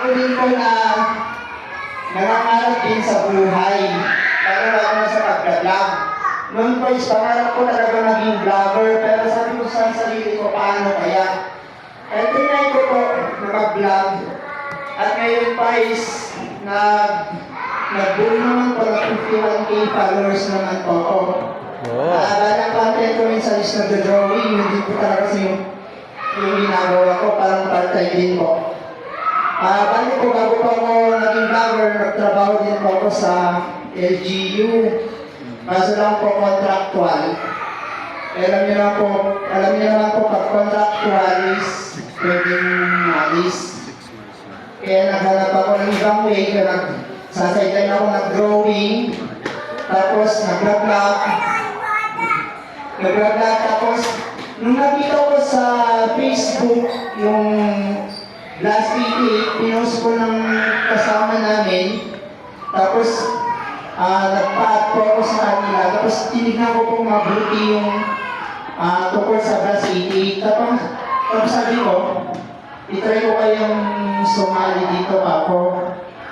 Ako din po na nangangarap din sa buhay. Lalo na sa pag-vlog. Noon po is pangarap ko talaga maging vlogger, pero sabi ko sa sarili ko, paano kaya? Kaya tinay ko po na mag-vlog. At ngayon pa is nag-boom naman po na 51K followers naman po ako. Balang content ko minsan is nag-drawing, hindi po talaga kasi yung ginagawa ko, parang part-time din po. Balik po, bago po ako naging vlogger, nagtrabaho din po ako sa LGU. Kaso lang po contractual. Alam niyo naman po pag contractual is pwedeng malis. Kaya naghanap ako ng ibang way, kaya nagsasideline ako nag-drawing, tapos nag-vlog, tapos nung nakita ko sa Facebook yung last week, pinost ko ng kasama namin, tapos nagpa-add po ako sa kanila, tapos tinignan ko pong mabuti yung tungkol sa Brass 88. Tapos sabi ko, itry ko kayong sumali dito ako.